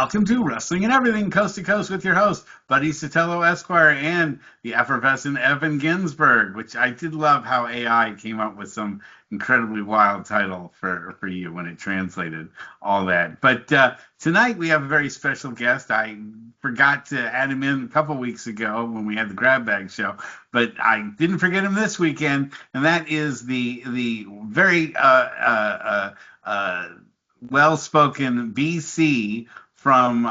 Welcome to Wrestling and Everything, Coast to Coast, with your host, Buddy Sotelo Esquire, and the effervescent Evan Ginsberg, which I did love how AI came up with some incredibly wild title for you when it translated all that. But tonight we have a very special guest. I forgot to add him in a couple weeks ago when we had the Grab Bag show, but I didn't forget him this weekend, and that is the very well-spoken BC from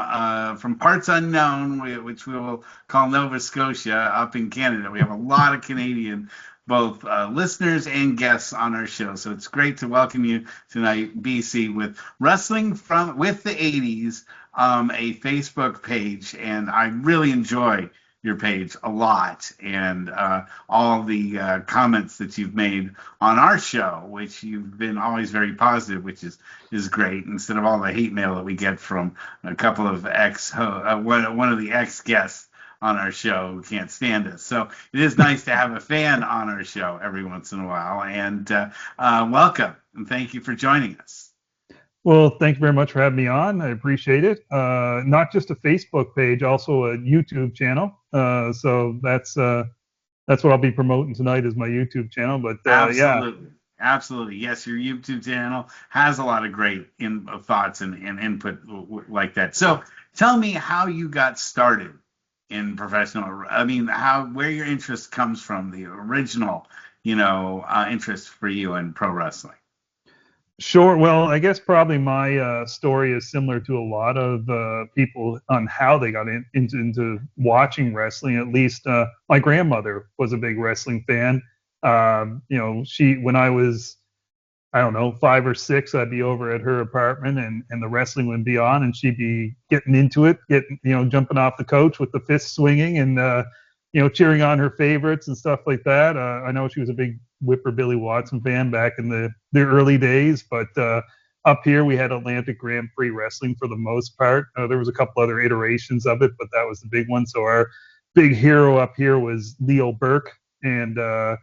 parts unknown, which we will call Nova Scotia, up in Canada. We have a lot of Canadian, both listeners and guests on our show. So it's great to welcome you tonight, BC, with Wrestling with the 80s, a Facebook page. And I really enjoy your page a lot, and all the comments that you've made on our show, which you've been always very positive, which is great, instead of all the hate mail that we get from a couple of one of the ex-guests on our show who can't stand us. So it is nice to have a fan on our show every once in a while, and welcome, and thank you for joining us. Well, thank you very much for having me on. I appreciate it. Not just a Facebook page, also a YouTube channel. So that's what I'll be promoting tonight, is my YouTube channel. But Absolutely. Yes, your YouTube channel has a lot of great thoughts and input like that. So tell me how you got started in professional. I mean, where your interest comes from, the original, interest for you in pro wrestling. Sure. Well, I guess probably my story is similar to a lot of people on how they got into watching wrestling. At least my grandmother was a big wrestling fan. When I was, I don't know, 5 or 6, I'd be over at her apartment, and the wrestling would be on, and she'd be getting into it, jumping off the couch with the fist swinging and, cheering on her favorites and stuff like that. I know she was a big Whipper Billy Watson fan back in the early days, but up here we had Atlantic Grand Prix Wrestling for the most part. There was a couple other iterations of it, but that was the big one. So our big hero up here was Leo Burke, and that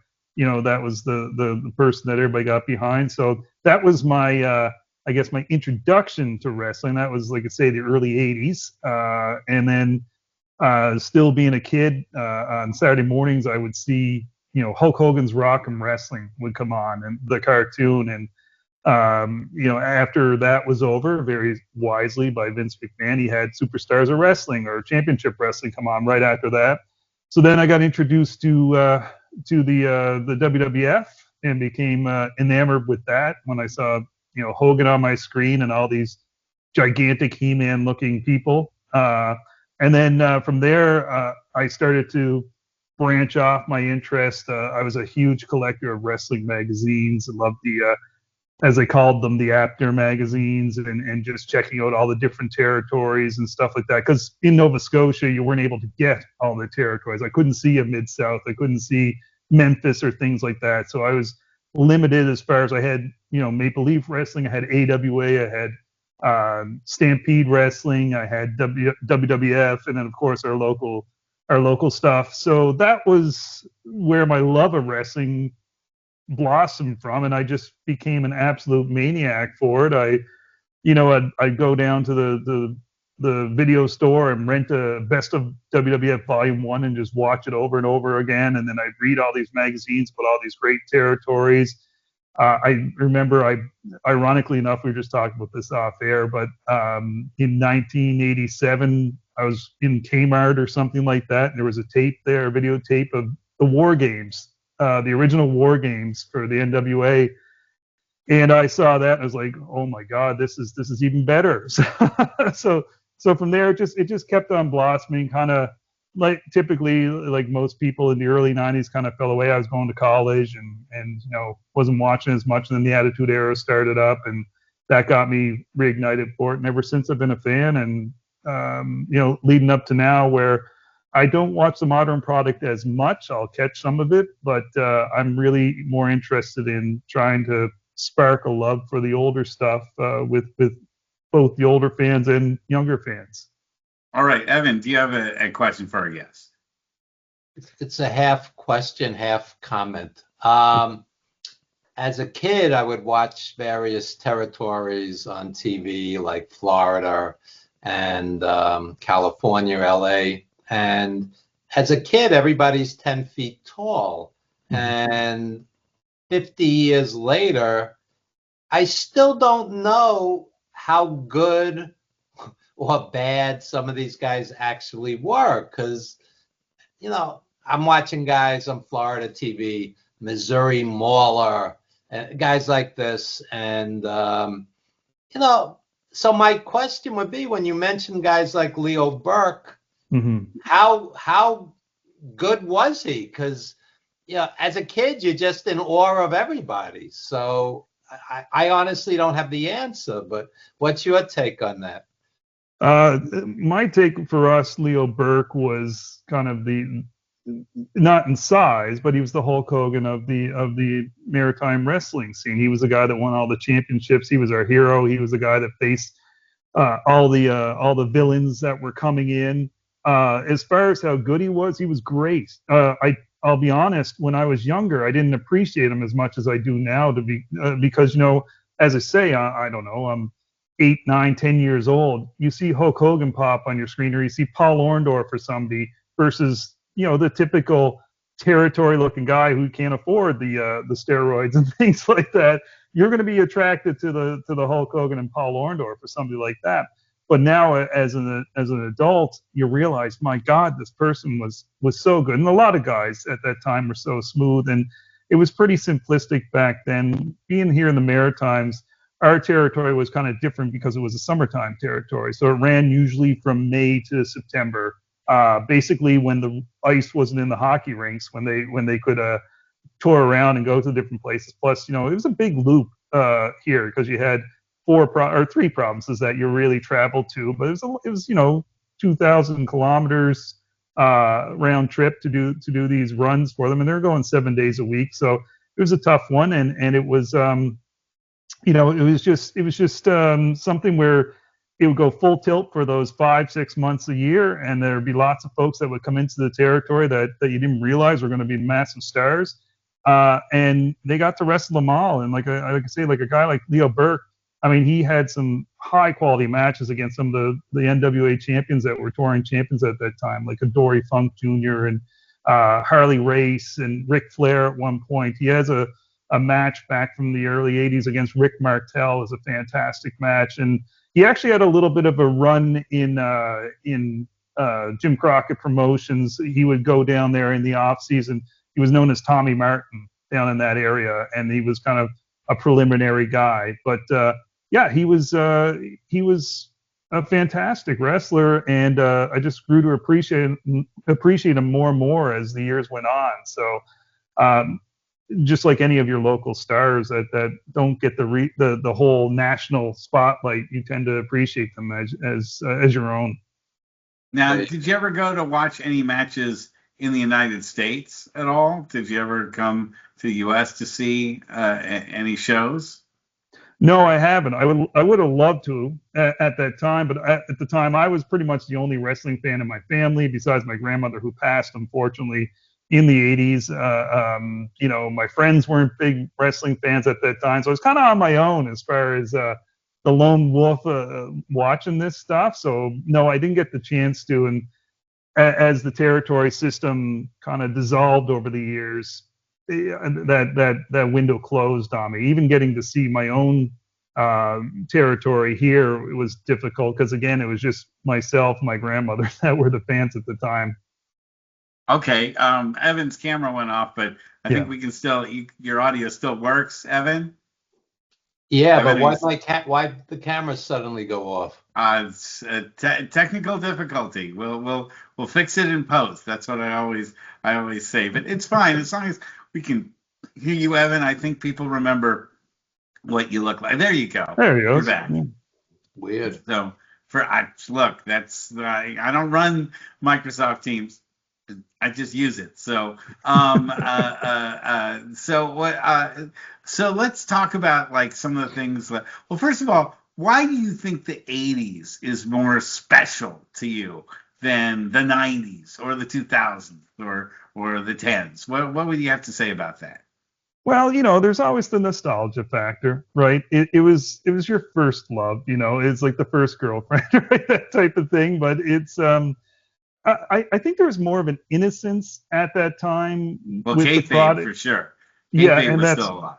was the person that everybody got behind. So that was my I guess my introduction to wrestling. That was, like I say, the early 80s. And then still being a kid, on Saturday mornings I would see Hulk Hogan's Rock'em Wrestling would come on, and the cartoon, and after that was over, very wisely by Vince McMahon, he had Superstars of Wrestling or Championship Wrestling come on right after that. So then I got introduced to the WWF and became enamored with that when I saw Hogan on my screen and all these gigantic He-Man looking people. And then from there I started to branch off my interest. I was a huge collector of wrestling magazines. I loved the, as they called them, the Abner magazines, and just checking out all the different territories and stuff like that. Because in Nova Scotia, you weren't able to get all the territories. I couldn't see a Mid-South. I couldn't see Memphis or things like that. So I was limited as far as I had, Maple Leaf Wrestling. I had AWA. I had Stampede Wrestling. I had WWF, and then of course our local stuff. So that was where my love of wrestling blossomed from, and I just became an absolute maniac for it. I'd go down to the video store and rent a Best of WWF Volume 1 and just watch it over and over again, and then I'd read all these magazines with all these great territories. I remember, ironically enough, we were just talking about this off air, but in 1987, I was in Kmart or something like that, and there was a videotape of the War Games, the original War Games for the NWA, and I saw that and I was like, oh my God, this is even better. So from there, it just kept on blossoming, kind of like typically like most people in the early 90s kind of fell away. I was going to college and wasn't watching as much, and then the Attitude Era started up, and that got me reignited for it. And ever since I've been a fan, and leading up to now, where I don't watch the modern product as much. I'll catch some of it, but I'm really more interested in trying to spark a love for the older stuff with both the older fans and younger fans. All right, Evan, do you have a question for our guest? It's a half question, half comment. As a kid, I would watch various territories on TV, like Florida, and California, LA. And as a kid, everybody's 10 feet tall. And 50 years later, I still don't know how good or bad some of these guys actually were, because, I'm watching guys on Florida TV, Missouri Mauler, guys like this. And, so my question would be, when you mention guys like Leo Burke, how good was he? Because, as a kid, you're just in awe of everybody. So I honestly don't have the answer, but what's your take on that? My take for us, Leo Burke was kind of not in size, but he was the Hulk Hogan of the maritime wrestling scene. He was the guy that won all the championships. He was our hero. He was the guy that faced all the villains that were coming in. As far as how good he was great. I'll be honest, when I was younger, I didn't appreciate him as much as I do now, because, as I say, I don't know, I'm 8, 9, 10 years old. You see Hulk Hogan pop on your screen, or you see Paul Orndorff or somebody, versus, the typical territory-looking guy who can't afford the steroids and things like that. You're going to be attracted to the Hulk Hogan and Paul Orndorff or somebody like that. But now, as an adult, you realize, my God, this person was so good. And a lot of guys at that time were so smooth, and it was pretty simplistic back then. Being here in the Maritimes, our territory was kind of different because it was a summertime territory. So it ran usually from May to September, basically when the ice wasn't in the hockey rinks, when they could tour around and go to different places. Plus, it was a big loop here, because you had 3 provinces that you really traveled to, but it was 2,000 kilometers round trip to do these runs for them, and they're going 7 days a week. So it was a tough one, and it was it was just something where it would go full tilt for those 5-6 months a year, and there'd be lots of folks that would come into the territory that you didn't realize were going to be massive stars, and they got to wrestle them all. And like I say, like a guy like Leo Burke, I mean, he had some high quality matches against some of the NWA champions that were touring champions at that time, like a Dory Funk Jr. and Harley Race and Ric Flair at one point. He has a match back from the early 80s against Rick Martel. Is a fantastic match. And he actually had a little bit of a run in Jim Crockett Promotions. He would go down there in the off season. He was known as Tommy Martin down in that area, and he was kind of a preliminary guy. But yeah, he was a fantastic wrestler, and I just grew to appreciate him more and more as the years went on. So just like any of your local stars that don't get the whole national spotlight, you tend to appreciate them as your own. Now, did you ever go to watch any matches in the United States at all? Did you ever come to the U.S. to see any shows? No, I haven't. I would have loved to at that time, but at the time I was pretty much the only wrestling fan in my family, besides my grandmother, who passed, unfortunately, in the 80s. My friends weren't big wrestling fans at that time, so I was kind of on my own as far as the lone wolf watching this stuff. So no, I didn't get the chance to. And as the territory system kind of dissolved over the years, that window closed on me. Even getting to see my own territory here, it was difficult, because again, it was just myself, my grandmother that were the fans at the time. Okay, Evan's camera went off, but I think we can still. Your audio still works, Evan. Yeah, but why did the camera suddenly go off? It's technical difficulty. We'll fix it in post. That's what I always say. But it's fine as long as we can hear you, Evan. I think people remember what you look like. There you go. There you go. You're back. Weird. So look, that's I don't run Microsoft Teams. I just use it. So so let's talk about like some of the things. Well, first of all, why do you think the 80s is more special to you than the 90s or the 2000s or the 10s? What would you have to say about that? Well, there's always the nostalgia factor, right? It was your first love, it's like the first girlfriend, right? That type of thing. But it's I think there was more of an innocence at that time Well, with the kayfabe for product. sure. Yeah, Kayfabe and was that's still alive.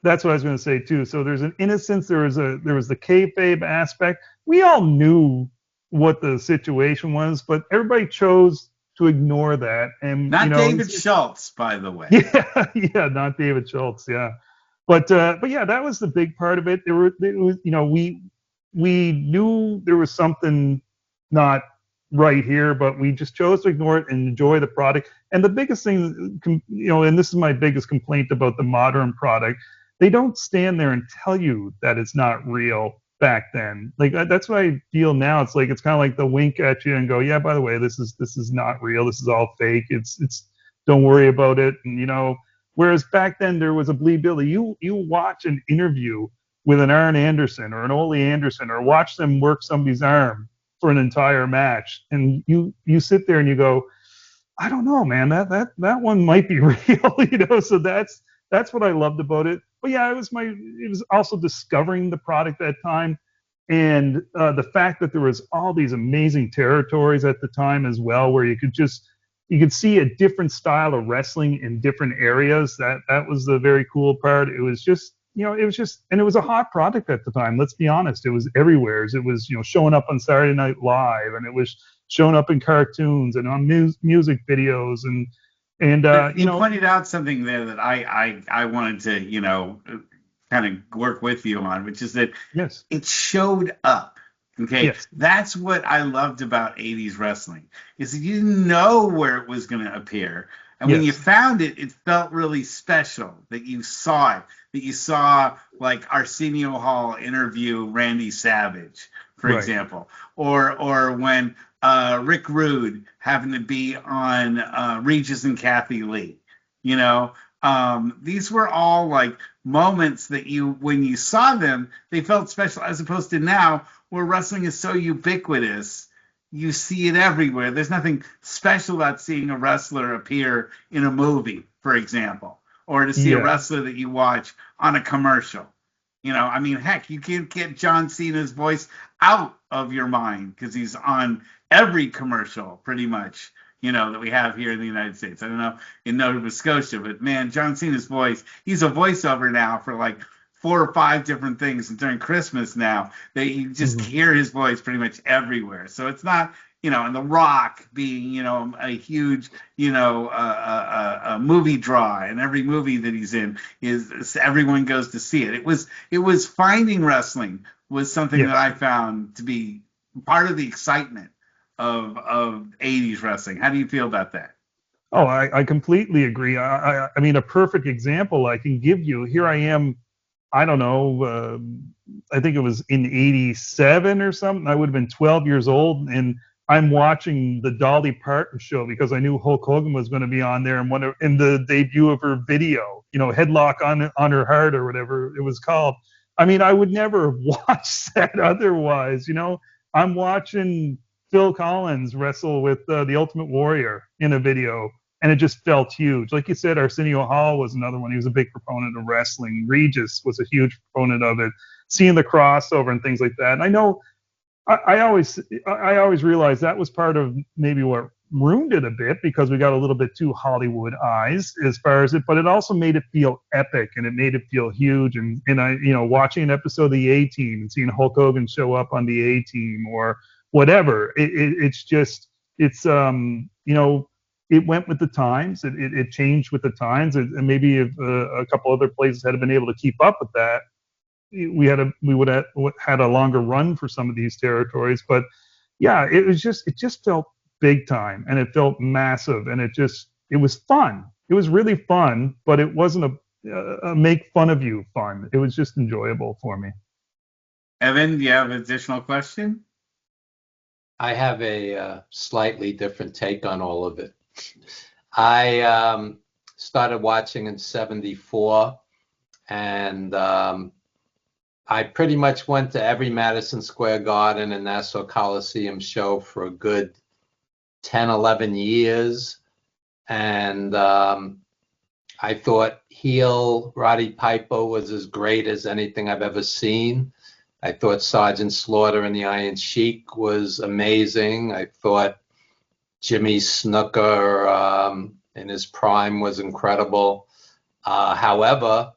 that's what I was going to say too. So there's an innocence. There was the kayfabe aspect. We all knew what the situation was, but everybody chose to ignore that. And Not David Schultz, by the way. yeah, yeah, not David Schultz. Yeah, but yeah, that was the big part of it. It was, we knew there was something not right here, but we just chose to ignore it and enjoy the product. And the biggest thing, and this is my biggest complaint about the modern product, they don't stand there and tell you that it's not real back then. Like that's what I feel now. It's like it's kind of like the wink at you and go, yeah, by the way, this is not real. This is all fake. It's don't worry about it. And whereas back then there was a believability. You watch an interview with an Arn Anderson or an Ole Anderson, or watch them work somebody's arm for an entire match, and you sit there and you go, I don't know, man, that one might be real. So that's what I loved about it. But yeah, it was also discovering the product at that time, and the fact that there was all these amazing territories at the time as well, where you could see a different style of wrestling in different areas. That was the very cool part. It was just, and it was a hot product at the time. Let's be honest, it was everywhere. It was showing up on Saturday Night Live, and it was showing up in cartoons and on music videos, and you pointed out something there that I wanted to kind of work with you on, which is that yes, it showed up. Okay, yes, that's what I loved about 80s wrestling, is that you didn't know where it was going to appear. And when you found it, it felt really special that you saw it, that you saw like Arsenio Hall interview Randy Savage, for example, or when Rick Rude happened to be on Regis and Kathy Lee. These were all like moments that when you saw them, they felt special, as opposed to now where wrestling is so ubiquitous. You see it everywhere. There's nothing special about seeing a wrestler appear in a movie, for example, or to see a wrestler that you watch on a commercial. I mean, heck, you can't get John Cena's voice out of your mind because he's on every commercial pretty much, that we have here in the United States. I don't know in Nova Scotia, but man, John Cena's voice, he's a voiceover now for like 4 or 5 different things. And during Christmas now, that you just hear his voice pretty much everywhere. So it's not, and The Rock being, a huge, a movie draw, and every movie that he's in is everyone goes to see it. It was finding wrestling was something that I found to be part of the excitement of 80s wrestling. How do you feel about that? Oh, I completely agree. I mean, a perfect example I can give you. Here I am. I don't know. I think it was in '87 or something. I would have been 12 years old, and I'm watching the Dolly Parton show because I knew Hulk Hogan was going to be on there, and in the debut of her video, Headlock on Her Heart or whatever it was called. I mean, I would never have watched that otherwise. I'm watching Phil Collins wrestle with the Ultimate Warrior in a video, and it just felt huge. Like you said, Arsenio Hall was another one. He was a big proponent of wrestling. Regis was a huge proponent of it. Seeing the crossover and things like that. And I know I always realized that was part of maybe what ruined it a bit, because we got a little bit too Hollywood eyes as far as it, but it also made it feel epic, and it made it feel huge. And I, watching an episode of the A-Team and seeing Hulk Hogan show up on the A-Team or whatever, it went with the times. It changed with the times, and maybe if a couple other places had been able to keep up with that, we would have had a longer run for some of these territories. But yeah, it just felt big time, and it felt massive, and it was fun. It was really fun, but it wasn't a make fun of you fun. It was just enjoyable for me. Evan, do you have an additional question? I have a slightly different take on all of it. I started watching in '74, and I pretty much went to every Madison Square Garden and Nassau Coliseum show for a good 10, 11 years. And I thought heel Roddy Piper was as great as anything I've ever seen. I thought Sergeant Slaughter and the Iron Sheik was amazing. I thought Jimmy Snuka in his prime was incredible. However,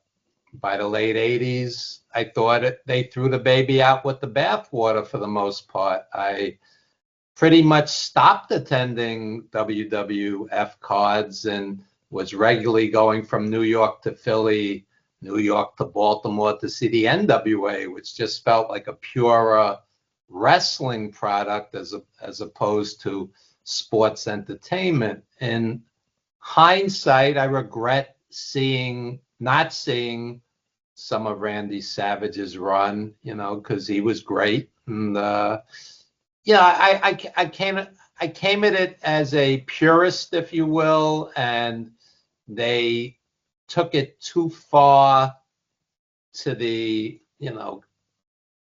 by the late 80s, I thought they threw the baby out with the bathwater for the most part. I pretty much stopped attending WWF cards and was regularly going from New York to Philly, New York to Baltimore to see the NWA, which just felt like a purer wrestling product as opposed to sports entertainment. In hindsight, I regret not seeing some of Randy Savage's run, because he was great. And I came at it as a purist, if you will, and they took it too far to the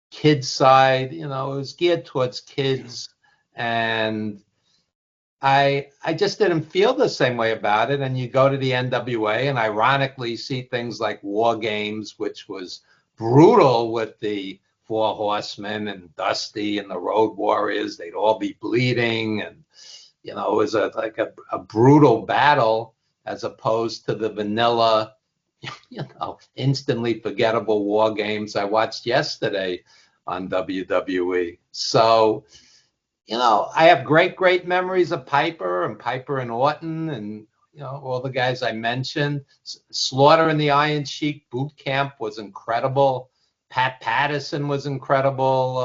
kids side. It was geared towards kids, and I just didn't feel the same way about it. And you go to the NWA and ironically see things like War Games, which was brutal with the Four Horsemen and Dusty and the Road Warriors. They'd all be bleeding, and it was like a brutal battle as opposed to the vanilla, instantly forgettable War Games I watched yesterday on WWE. So, I have great memories of Piper and Orton and, all the guys I mentioned. Slaughter and the Iron Sheik boot camp was incredible. Pat Patterson was incredible,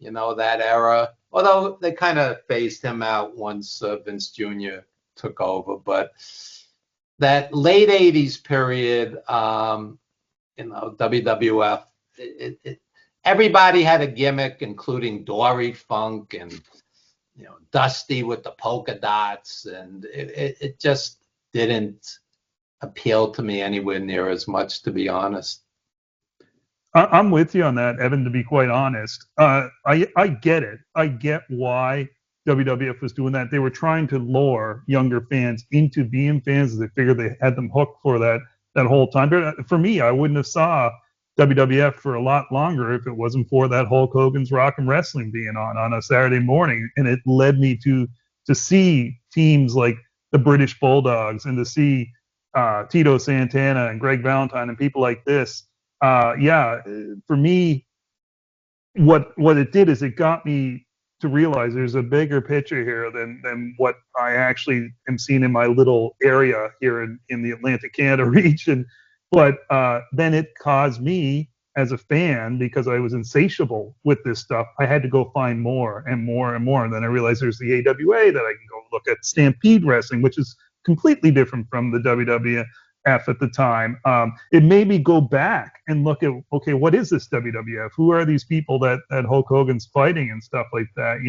that era. Although they kind of phased him out once Vince Jr. took over. But that late 80s period, WWF, everybody had a gimmick, including Dory Funk and Dusty with the polka dots, and it just didn't appeal to me anywhere near as much, to be honest. I'm with you on that, Evan, to be quite honest. I get it. I get why WWF was doing that. They were trying to lure younger fans into being fans. They figured they had them hooked for that whole time. But for me, I wouldn't have saw WWF for a lot longer if it wasn't for that Hulk Hogan's Rock and Wrestling being on a Saturday morning. And it led me to see teams like the British Bulldogs and to see Tito Santana and Greg Valentine and people like this. For me, what it did is it got me to realize there's a bigger picture here than what I actually am seeing in my little area here in the Atlantic Canada region. But then it caused me as a fan, because I was insatiable with this stuff, I had to go find more and more and more. And then I realized there's the AWA that I can go look at, Stampede Wrestling, which is completely different from the WWF at the time. It made me go back and look at, okay, what is this WWF? Who are these people that Hulk Hogan's fighting and stuff like that?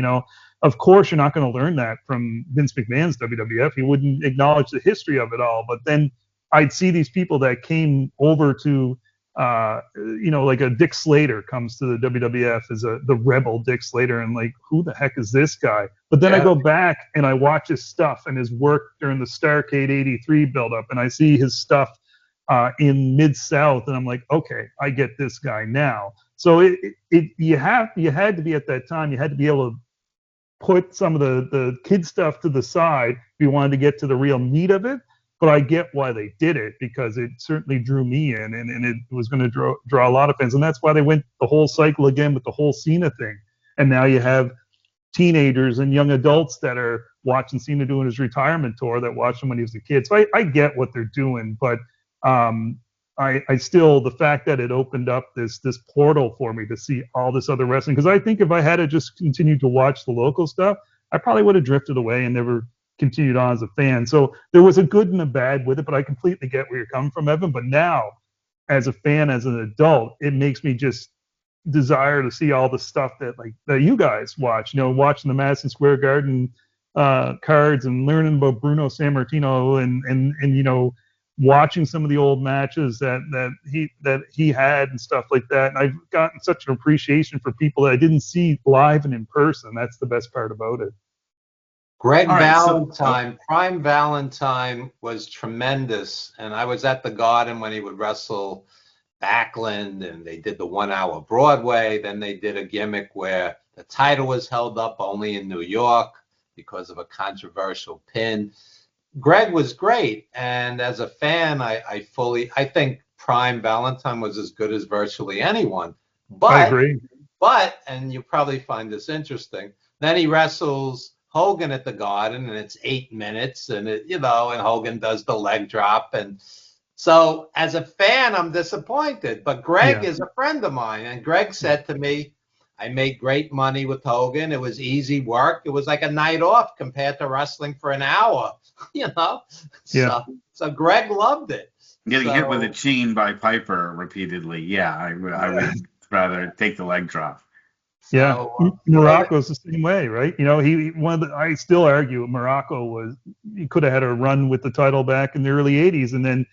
Of course, you're not going to learn that from Vince McMahon's WWF. He wouldn't acknowledge the history of it all. But then I'd see these people that came over to, like a Dick Slater comes to the WWF as the rebel Dick Slater, and like, who the heck is this guy? But then I go back and I watch his stuff and his work during the Starrcade '83 buildup, and I see his stuff in Mid-South, and I'm like, okay, I get this guy now. So you had to be at that time, you had to be able to put some of the kid stuff to the side if you wanted to get to the real meat of it. But I get why they did it, because it certainly drew me in, and it was going to draw a lot of fans. And that's why they went the whole cycle again with the whole Cena thing. And now you have teenagers and young adults that are watching Cena doing his retirement tour that watched him when he was a kid. So I get what they're doing, but I still, the fact that it opened up this portal for me to see all this other wrestling, because I think if I had to just continue to watch the local stuff, I probably would have drifted away and never continued on as a fan. So there was a good and a bad with it, but I completely get where you're coming from, Evan. But now, as a fan, as an adult, it makes me just desire to see all the stuff that you guys watch. Watching the Madison Square Garden cards and learning about Bruno Sammartino and watching some of the old matches that he had and stuff like that. And I've gotten such an appreciation for people that I didn't see live and in person. That's the best part about it. Greg All right, Valentine, Prime Valentine was tremendous. And I was at the Garden when he would wrestle Backlund, and they did the 1 hour Broadway. Then they did a gimmick where the title was held up only in New York because of a controversial pin. Greg was great. And as a fan, I think Prime Valentine was as good as virtually anyone. But, I agree. But, and you probably find this interesting, then he wrestles Hogan at the Garden, and it's 8 minutes, and and Hogan does the leg drop, and so as a fan, I'm disappointed. But Greg is a friend of mine, and Greg said to me, "I made great money with Hogan. It was easy work. It was like a night off compared to wrestling for an hour." Yeah. So Greg loved it. Getting hit with a chain by Piper repeatedly. Yeah, I would rather take the leg drop. Yeah, So, Morocco's the same way, right? I still argue Morocco he could have had a run with the title back in the early '80s, and then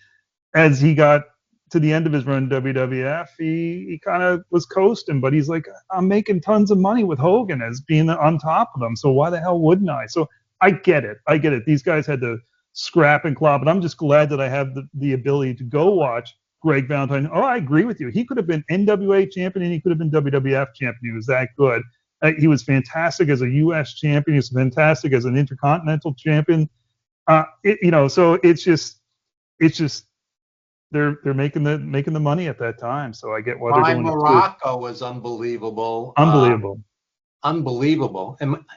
as he got to the end of his run in WWF, he kind of was coasting, but he's like, I'm making tons of money with Hogan as being on top of him, so why the hell wouldn't I? So I get it. These guys had to scrap and claw, but I'm just glad that I have the ability to go watch Greg Valentine. Oh, I agree with you. He could have been NWA champion and he could have been WWF champion. He was that good. He was fantastic as a U.S. champion. He was fantastic as an intercontinental champion. So it's just they're making the money at that time. So I get why they're going. Morocco was unbelievable. Unbelievable. Unbelievable.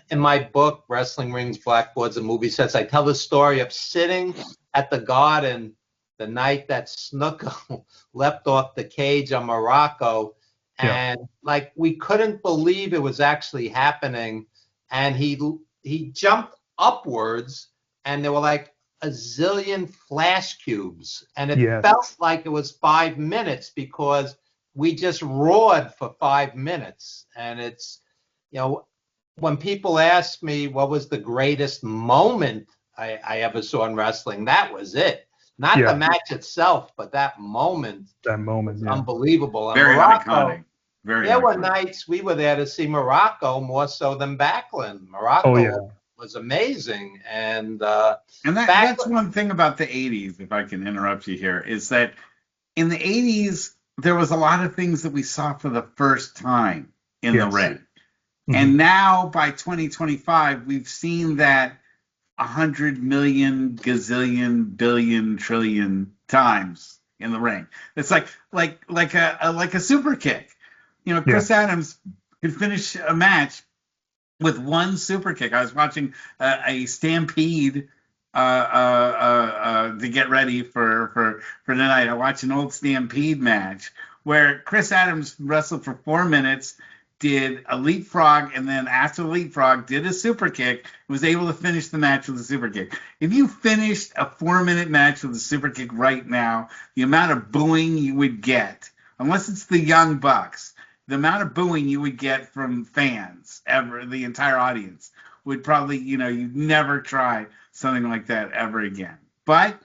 In my book, Wrestling Rings, Blackboards, and Movie Sets, I tell the story of sitting at the Garden the night that Snuka leapt off the cage on Morocco, and we couldn't believe it was actually happening. And he jumped upwards, and there were like a zillion flash cubes, and it felt like it was 5 minutes because we just roared for 5 minutes. And it's, when people ask me what was the greatest moment I ever saw in wrestling, that was it. Not the match itself, but that moment. That moment, was unbelievable. And very Morocco, iconic. There were nights we were there to see Morocco more so than Backlund. Morocco was amazing, and that's one thing about the '80s. If I can interrupt you here, is that in the '80s there was a lot of things that we saw for the first time in the ring. Mm-hmm. And now by 2025, we've seen that 100 million, gazillion, billion, trillion times in the ring. It's like a super kick. Chris Adams could finish a match with one super kick. I was watching a Stampede to get ready for tonight. I watched an old Stampede match where Chris Adams wrestled for 4 minutes, did a leapfrog, and then after the leapfrog did a super kick, was able to finish the match with a super kick. If you finished a 4-minute match with a super kick right now, the amount of booing you would get, unless it's the Young Bucks, the amount of booing you would get from fans, the entire audience, would probably, you'd never try something like that ever again. But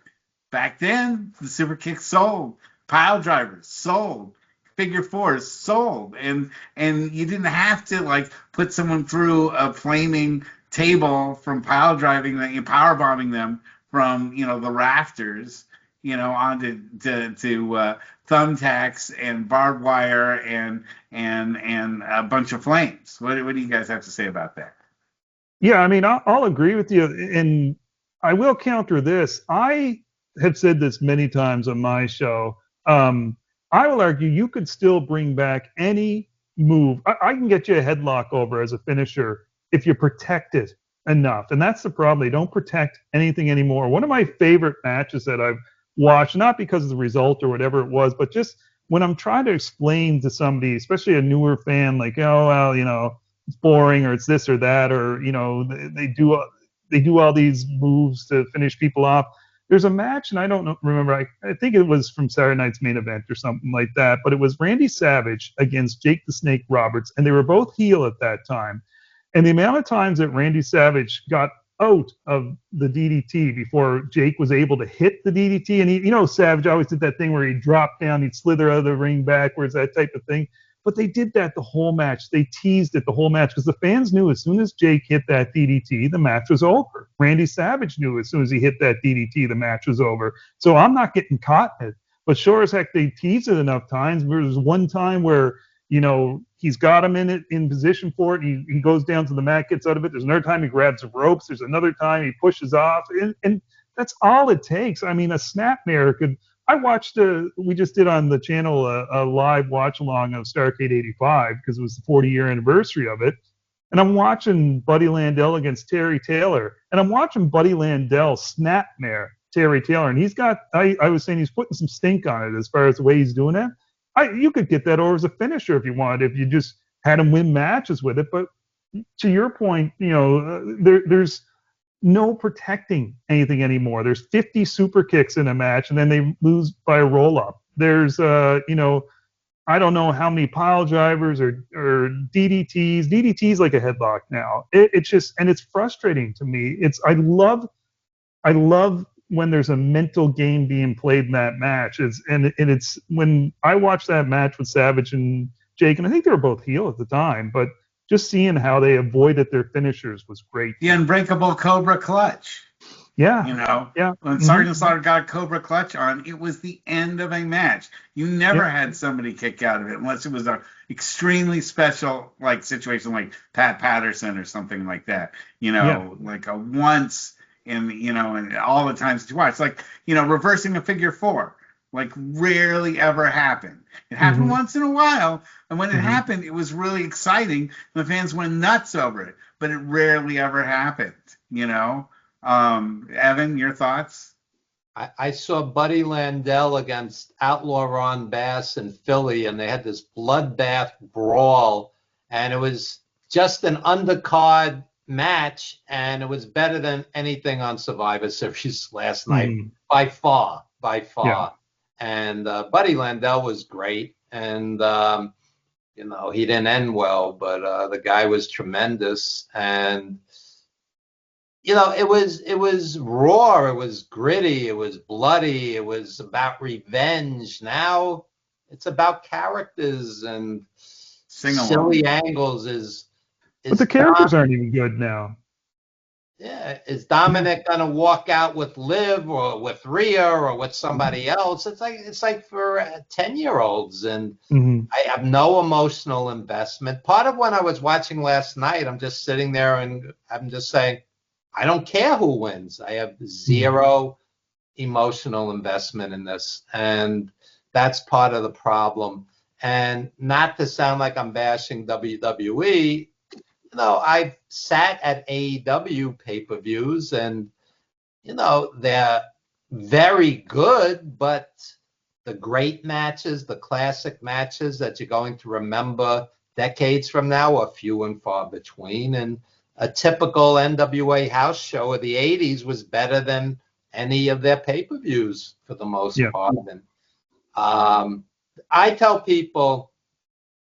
back then, the super kick sold. Pile drivers sold. Figure fours sold, and you didn't have to put someone through a flaming table from pile driving that you power bombing them from the rafters onto to thumbtacks and barbed wire and a bunch of flames. What do you guys have to say about that? Yeah, I mean, I'll agree with you, and I will counter this. I have said this many times on my show. I will argue you could still bring back any move. I can get you a headlock over as a finisher if you protect it enough. And that's the problem. They don't protect anything anymore. One of my favorite matches that I've watched, not because of the result or whatever it was, but just when I'm trying to explain to somebody, especially a newer fan, like, it's boring or it's this or that, or, they do all these moves to finish people off. There's a match, and I don't remember. I think it was from Saturday Night's Main Event or something like that. But it was Randy Savage against Jake the Snake Roberts, and they were both heel at that time. And the amount of times that Randy Savage got out of the DDT before Jake was able to hit the DDT, and Savage always did that thing where he'd drop down, he'd slither out of the ring backwards, that type of thing. But they did that the whole match. They teased it the whole match because the fans knew as soon as Jake hit that DDT, the match was over. Randy Savage knew as soon as he hit that DDT, the match was over. So I'm not getting caught in it. But sure as heck, they teased it enough times. There was one time where, he's got him in position for it. He goes down to the mat, gets out of it. There's another time he grabs the ropes. There's another time he pushes off. And that's all it takes. I mean, a snapmare could. I watched. We just did on the channel a live watch along of Starrcade '85 because it was the 40-year anniversary of it. And I'm watching Buddy Landel against Terry Taylor, and I'm watching Buddy Landel snapmare Terry Taylor, and he's got. I was saying he's putting some stink on it as far as the way he's doing it. You could get that over as a finisher if you wanted, if you just had him win matches with it. But to your point, there's no protecting anything anymore. There's 50 super kicks in a match, and then they lose by a roll up. There's, I don't know how many pile drivers or DDTs. DDTs like a headlock now. It's just, and it's frustrating to me. I love when there's a mental game being played in that match. It's when I watched that match with Savage and Jake, and I think they were both heel at the time, but just seeing how they avoided their finishers was great. The unbreakable Cobra Clutch. Yeah. Yeah. When Sergeant Slaughter got a Cobra Clutch on, it was the end of a match. You never had somebody kick out of it unless it was an extremely special situation like Pat Patterson or something like that. Like a once and all the times that you watch, reversing a figure four, rarely ever happened. It happened once in a while, and when it happened, it was really exciting, and the fans went nuts over it, but it rarely ever happened, Evan, your thoughts? I saw Buddy Landel against Outlaw Ron Bass in Philly, and they had this bloodbath brawl, and it was just an undercard match, and it was better than anything on Survivor Series last night by far. Yeah. And Buddy Landel was great, and he didn't end well, but the guy was tremendous, and it was raw, it was gritty, it was bloody, it was about revenge. Now it's about characters and silly angles. But the characters aren't even good now. Yeah, is Dominic gonna walk out with Liv or with Rhea or with somebody else? It's like for 10-year-olds, and I have no emotional investment. Part of when I was watching last night, I'm just sitting there and I'm just saying, I don't care who wins. I have zero emotional investment in this, and that's part of the problem. And not to sound like I'm bashing WWE. I've sat at AEW pay-per-views, and, they're very good, but the great matches, the classic matches that you're going to remember decades from now are few and far between. And a typical NWA house show of the 80s was better than any of their pay-per-views for the most part. And I tell people,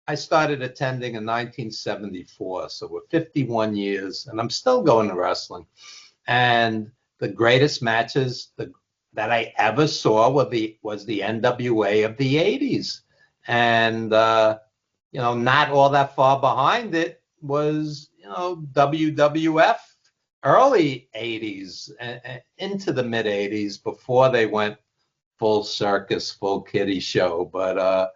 I started attending in 1974, so we're 51 years, and I'm still going to wrestling. And the greatest matches that I ever saw was the NWA of the 80s. And, not all that far behind it was, WWF early 80s and into the mid 80s before they went full circus, full kiddie show. But,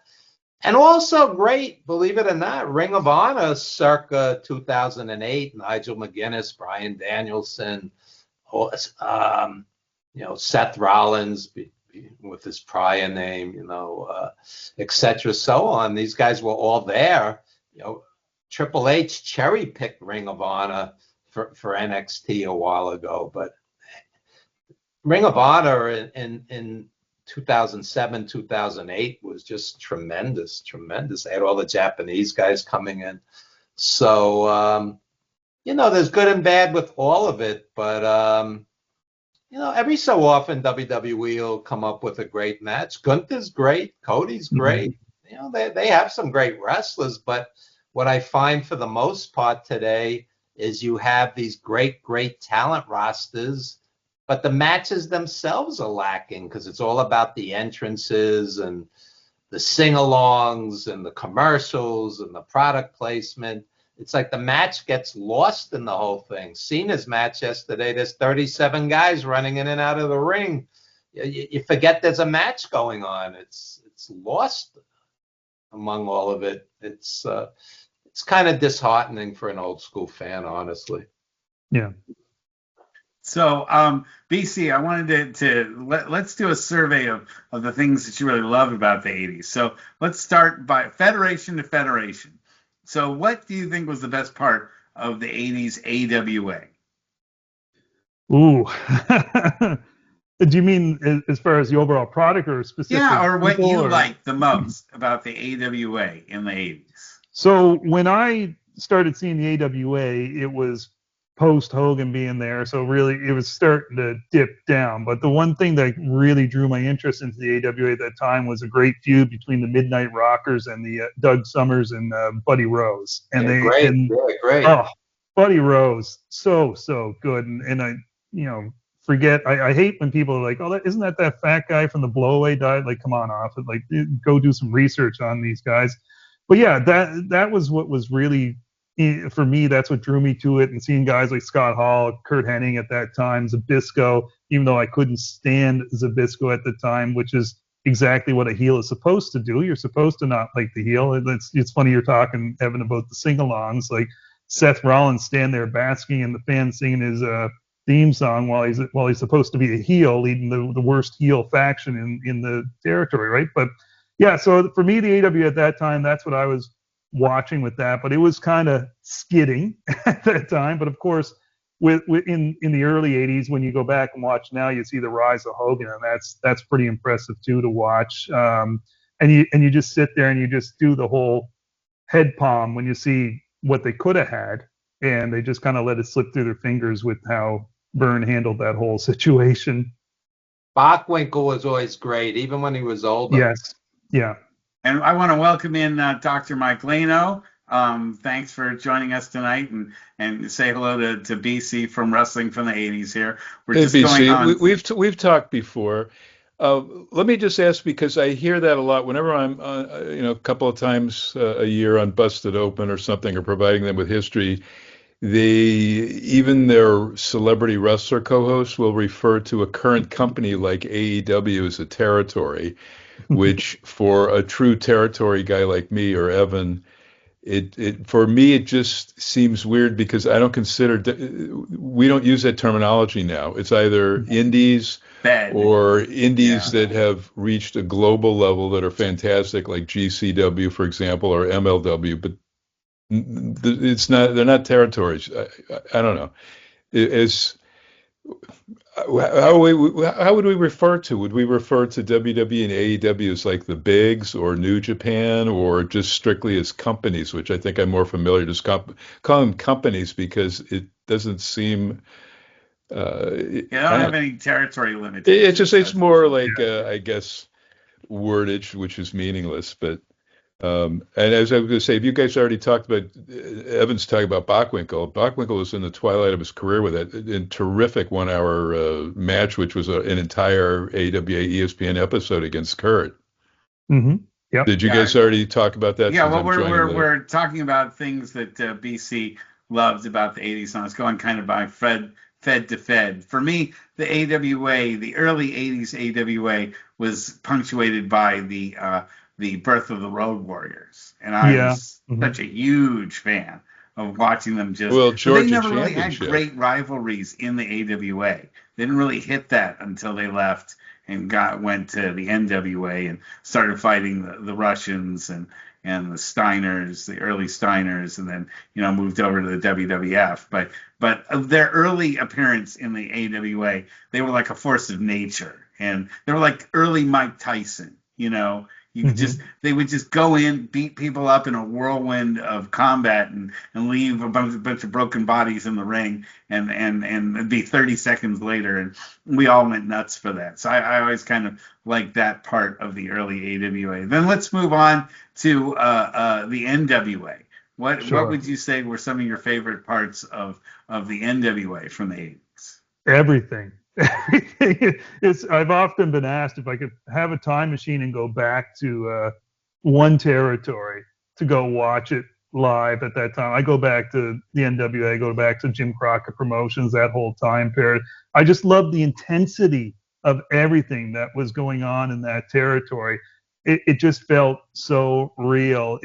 and also great, believe it or not, Ring of Honor circa 2008, Nigel McGuinness, Bryan Danielson, Seth Rollins with his prior name, et cetera, so on. These guys were all there. Triple H cherry-picked Ring of Honor for NXT a while ago, but Ring of Honor in 2007, 2008 was just tremendous. They had all the Japanese guys coming in. So, there's good and bad with all of it, but, every so often WWE will come up with a great match. Gunther's great. Cody's great. They have some great wrestlers, but what I find for the most part today is you have these great talent rosters, but the matches themselves are lacking because it's all about the entrances and the sing-alongs and the commercials and the product placement. It's like the match gets lost in the whole thing. Cena's match yesterday, there's 37 guys running in and out of the ring. You forget there's a match going on. It's lost among all of it. It's kind of disheartening for an old school fan, honestly. Yeah. So, BC, I wanted let's do a survey of the things that you really love about the 80s. So let's start by federation to federation. So what do you think was the best part of the 80s AWA? Ooh. Do you mean as far as the overall product or specific? Yeah, or what you or... liked the most about the AWA in the 80s. So when I started seeing the AWA, it was post Hogan being there, so really it was starting to dip down. But the one thing that really drew my interest into the AWA at that time was a great feud between the Midnight Rockers and the Doug Summers and Buddy Rose. And great. Oh, Buddy Rose, so good. And I, forget. I hate when people are like, "Oh, isn't that fat guy from the Blowaway died?" Like, come on off it. Like, go do some research on these guys. But yeah, that was what was really, for me, that's what drew me to it. And seeing guys like Scott Hall, Curt Hennig at that time, Zbyszko, even though I couldn't stand Zbyszko at the time, which is exactly what a heel is supposed to do. You're supposed to not like the heel. It's funny you're talking, Evan, about the sing-alongs. Like Seth Rollins stand there basking and the fans singing his theme song while he's supposed to be a heel, leading the worst heel faction in the territory, right? But yeah, so for me, the AW at that time, that's what I was watching with that. But it was kind of skidding at that time. But of course, in the early 80s, when you go back and watch now, you see the rise of Hogan, and that's pretty impressive too to watch. And you just sit there and you just do the whole head palm when you see what they could have had, and they just kind of let it slip through their fingers with how Verne handled that whole situation. Bockwinkel was always great, even when he was older. Yes. Yeah. And I want to welcome in Dr. Mike Leno. Thanks for joining us tonight, and say hello to BC from Wrestling from the 80s here. We're just BC, going on. We've talked before. Let me just ask, because I hear that a lot whenever I'm, a couple of times a year on Busted Open or something, or providing them with history. Even their celebrity wrestler co-hosts will refer to a current company like AEW as a territory, which for a true territory guy like me or Evan, for me it just seems weird, because I don't consider, we don't use that terminology now. It's either indies or indies that have reached a global level that are fantastic, like GCW, for example, or MLW, but they're not territories. I don't know. How would we refer to? Would we refer to WWE and AEW as like the bigs, or New Japan, or just strictly as companies, which I think I'm more familiar, just call them companies, because it doesn't seem you don't have any territory limitations. It's more like I guess wordage, which is meaningless. But and as I was going to say, if you guys already talked about, Evan's talking about Bockwinkel. Bockwinkel was in the twilight of his career with a terrific 1-hour match, which was an entire AWA ESPN episode against Curt. Mm-hmm. Yep. Did you guys already talk about that? Yeah, well, we're talking about things that BC loved about the 80s, and I was going kind of by fed to fed. For me, the AWA, the early 80s AWA, was punctuated by the birth of the Road Warriors, and I was such a huge fan of watching them. They never really had great rivalries in the AWA. They didn't really hit that until they left and went to the NWA and started fighting the Russians and the Steiners, the early Steiners, and then moved over to the WWF. But their early appearance in the AWA, they were like a force of nature, and they were like early Mike Tyson. They would just go in, beat people up in a whirlwind of combat, and leave a bunch of broken bodies in the ring, and it'd be 30 seconds later, and we all went nuts for that. So I always kind of liked that part of the early AWA. Then let's move on to the NWA. What would you say were some of your favorite parts of the NWA from the 80s? Everything. everything is. I've often been asked if I could have a time machine and go back to one territory to go watch it live at that time. I go back to the NWA, I go back to Jim Crockett Promotions, that whole time period. I just love the intensity of everything that was going on in that territory. It just felt so real.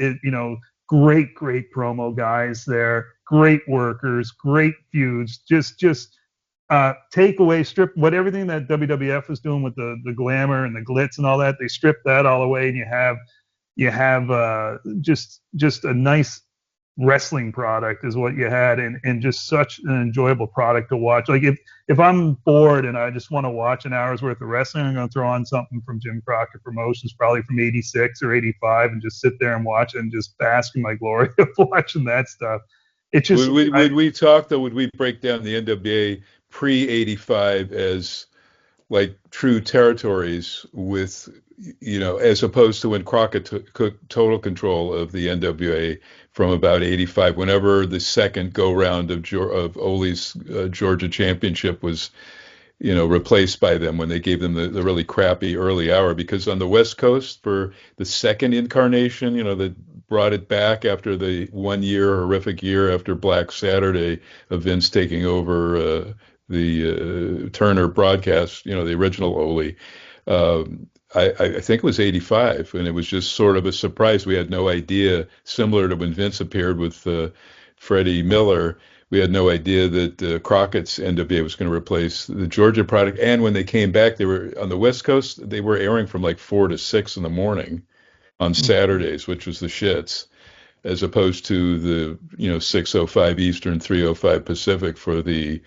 Great promo guys there, great workers, great feuds. Just take away, strip what everything that WWF was doing with the glamour and the glitz and all that. They stripped that all away, and you have just a nice wrestling product is what you had, and just such an enjoyable product to watch. Like if I'm bored and I just want to watch an hour's worth of wrestling, I'm going to throw on something from Jim Crockett Promotions, probably from 86 or 85, and just sit there and watch it and just bask in my glory of watching that stuff. It just would we break down the NWA pre-85 as like true territories with, as opposed to when Crockett took total control of the NWA from about 85, whenever the second go round of Ole's Georgia championship was, replaced by them, when they gave them the really crappy early hour, because on the West Coast for the second incarnation, that brought it back after the 1 year horrific year after Black Saturday of Vince taking over the Turner broadcast, the original Ole. I think it was 85, and it was just sort of a surprise. We had no idea, similar to when Vince appeared with Freddie Miller, we had no idea that Crockett's NWA was going to replace the Georgia product. And when they came back, they were on the West Coast, they were airing from like 4 to 6 in the morning on Saturdays, which was the shits, as opposed to the 6:05 Eastern, 3:05 Pacific for that.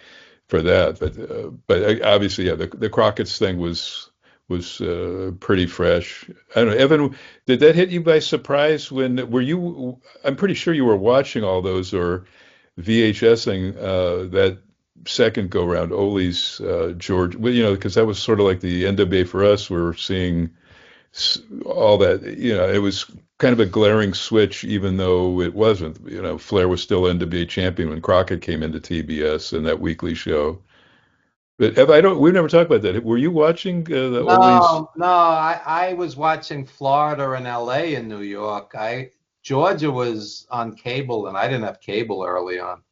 But obviously, yeah, the Crockett's thing was pretty fresh. I don't know, Evan, did that hit you by surprise? I'm pretty sure you were watching all those or VHSing that second go round, Ole's George, because that was sort of like the NWA for us. We were seeing all that, it was kind of a glaring switch, even though it wasn't. Flair was still NWA champion when Crockett came into TBS in that weekly show. But Ev, we've never talked about that. Were you watching the Ole's? No, I was watching Florida and LA and New York. Georgia was on cable, and I didn't have cable early on.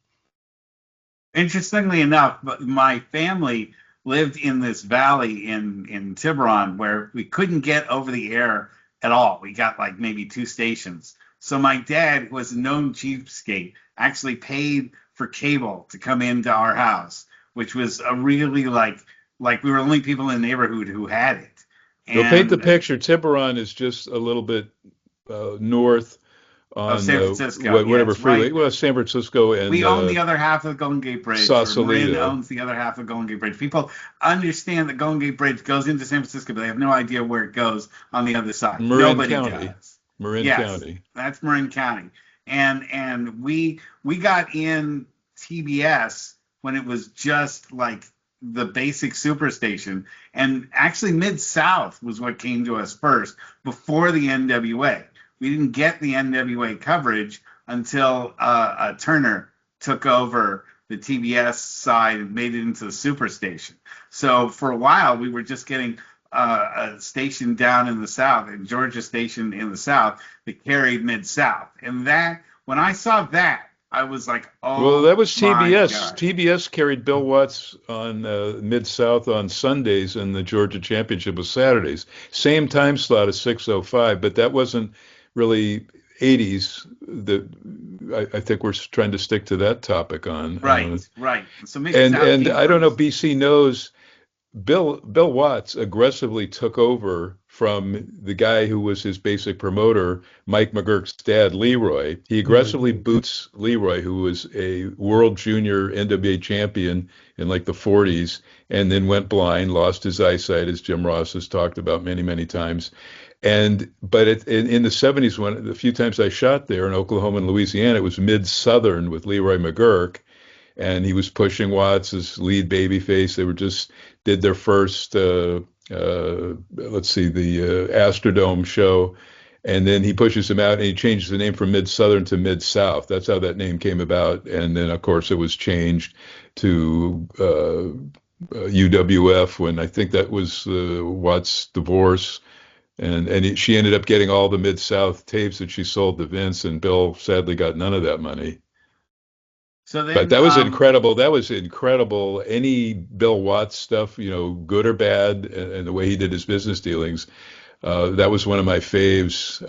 Interestingly enough, my family lived in this valley in Tiburon where we couldn't get over the air at all. We got like maybe 2 stations. So my dad, who was a known cheapskate, actually paid for cable to come into our house, which was a really like we were the only people in the neighborhood who had it. They'll paint the picture. Tiburon is just a little bit north on San Francisco, whatever freeway. Right. Well, San Francisco, and we own the other half of the Golden Gate Bridge. Marin owns the other half of Golden Gate Bridge. People understand that Golden Gate Bridge goes into San Francisco, but they have no idea where it goes on the other side. Nobody does. Marin County. That's Marin County. And we got in TBS when it was just like the basic superstation, and actually Mid-South was what came to us first before the NWA. We didn't get the NWA coverage until Turner took over the TBS side and made it into the superstation. So for a while, we were just getting a station down in the South, a Georgia station in the South that carried Mid-South. And that, when I saw that, I was like, oh, well, that was TBS. TBS carried Bill Watts on Mid-South on Sundays, and the Georgia Championship was Saturdays. Same time slot as 6:05, but that wasn't really 80s. I think we're trying to stick to that topic on. Right. So and I don't know, BC knows Bill Watts aggressively took over from the guy who was his basic promoter, Mike McGurk's dad, Leroy. He aggressively boots Leroy, who was a world junior NWA champion in like the 40s, and then went blind, lost his eyesight, as Jim Ross has talked about many, many times. But in the 70s, when the few times I shot there in Oklahoma and Louisiana, it was Mid-Southern with Leroy McGurk, and he was pushing Watts as lead babyface. They did their first, the Astrodome show, and then he pushes him out, and he changes the name from Mid-Southern to Mid-South. That's how that name came about. And then, of course, it was changed to UWF when I think that was Watts' divorce. And she ended up getting all the Mid-South tapes that she sold to Vince, and Bill sadly got none of that money. So then, But that was incredible. That was incredible. Any Bill Watts stuff, good or bad, and the way he did his business dealings, that was one of my faves,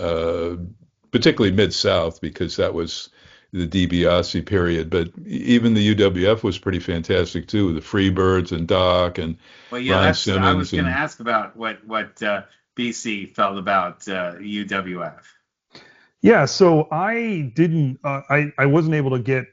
particularly Mid-South, because that was the DiBiase period. But even the UWF was pretty fantastic too. The Freebirds and Doc and Ron Simmons. I was going to ask about what BC felt about UWF. Yeah, so I didn't. I wasn't able to get